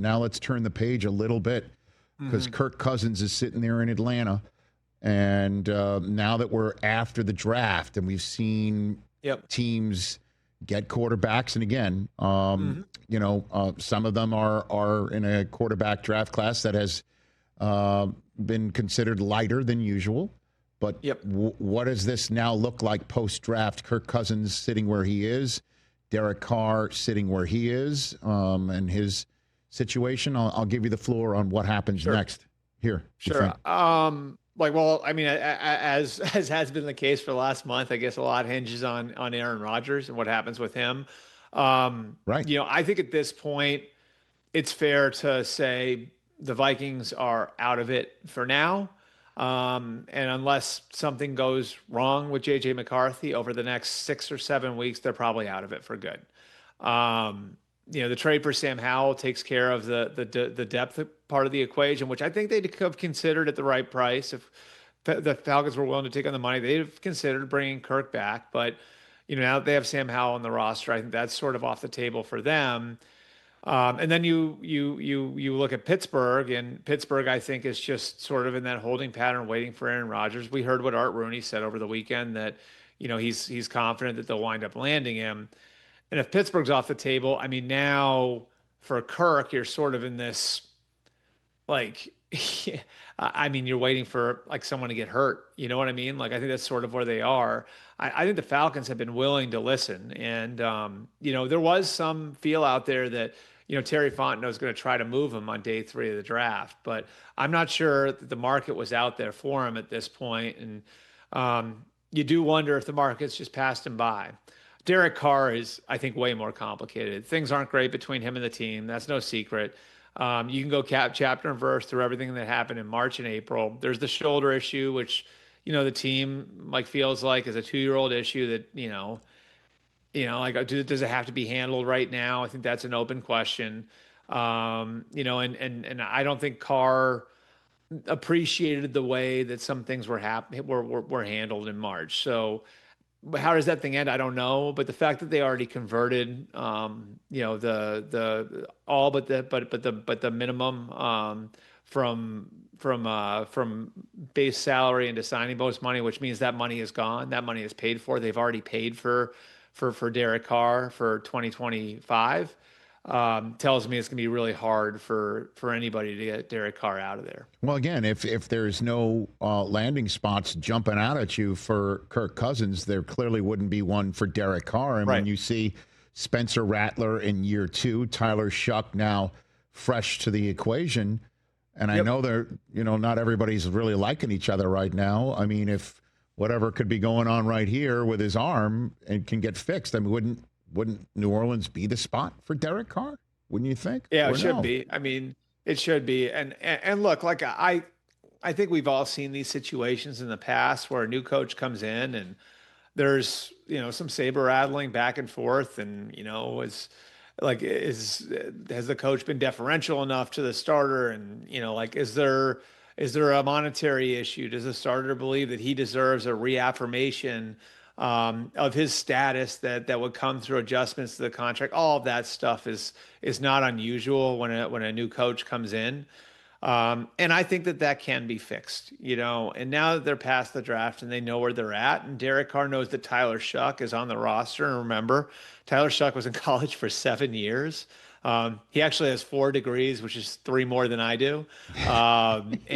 now let's turn the page a little bit because Kirk Cousins is sitting there in Atlanta. And now that we're after the draft and we've seen teams get quarterbacks, and again, some of them are in a quarterback draft class that has been considered lighter than usual. But what does this now look like post-draft? Kirk Cousins sitting where he is, Derek Carr sitting where he is, and his situation. I'll give you the floor on what happens next. Here. Sure. Well, I mean, as has been the case for the last month, I guess a lot hinges on Aaron Rodgers and what happens with him. Right. I think at this point, it's fair to say the Vikings are out of it for now. And unless something goes wrong with J.J. McCarthy over the next 6 or 7 weeks, they're probably out of it for good. The trade for Sam Howell takes care of the depth part of the equation, which I think they'd have considered at the right price. If the Falcons were willing to take on the money, they'd have considered bringing Kirk back. But, now that they have Sam Howell on the roster, I think that's sort of off the table for them. And then you look at Pittsburgh, and Pittsburgh, I think, is just sort of in that holding pattern, waiting for Aaron Rodgers. We heard what Art Rooney said over the weekend, that, he's confident that they'll wind up landing him. And if Pittsburgh's off the table, I mean, now for Kirk, you're sort of in this, you're waiting for someone to get hurt. You know what I mean? I think that's sort of where they are. I think the Falcons have been willing to listen. And, there was some feel out there that, Terry Fontenot is going to try to move him on day 3 of the draft. But I'm not sure that the market was out there for him at this point. And you do wonder if the market's just passed him by. Derek Carr is, I think, way more complicated. Things aren't great between him and the team. That's no secret. You can go chapter and verse through everything that happened in March and April. There's the shoulder issue, which, the team feels like is a 2-year-old issue that, does it have to be handled right now? I think that's an open question. And I don't think Carr appreciated the way that some things were handled in March. So, how does that thing end? I don't know, but the fact that they already converted, the minimum from base salary into signing bonus money, which means that money is gone. That money is paid for. They've already paid for Derek Carr for 2025. Tells me it's going to be really hard for anybody to get Derek Carr out of there. Well, again, if there's no landing spots jumping out at you for Kirk Cousins, there clearly wouldn't be one for Derek Carr. And when you see Spencer Rattler in year 2, Tyler Shuck now fresh to the equation, and I know they're, not everybody's really liking each other right now. I mean, if whatever could be going on right here with his arm and can get fixed, I mean, wouldn't New Orleans be the spot for Derek Carr? Wouldn't you think? Yeah, it should be. I mean, it should be. And look, I think we've all seen these situations in the past where a new coach comes in and there's, some saber rattling back and forth, and, has the coach been deferential enough to the starter? And, is there a monetary issue? Does the starter believe that he deserves a reaffirmation of his status that would come through adjustments to the contract? All of that stuff is not unusual when a new coach comes in. And I think that can be fixed, and now that they're past the draft and they know where they're at, and Derek Carr knows that Tyler Shuck is on the roster. And remember, Tyler Shuck was in college for 7 years. He actually has 4 degrees, which is 3 more than I do. And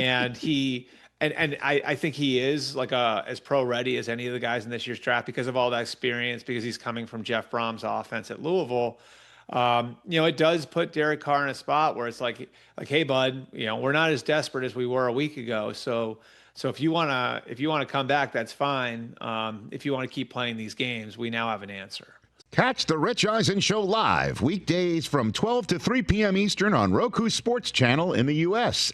I think he is as pro ready as any of the guys in this year's draft because of all that experience, because he's coming from Jeff Brom's offense at Louisville. It does put Derek Carr in a spot where it's like, hey, bud, we're not as desperate as we were a week ago. So if you want to come back, that's fine. If you want to keep playing these games, we now have an answer. Catch the Rich Eisen Show live weekdays from 12 to 3 p.m. Eastern on Roku Sports Channel in the U.S.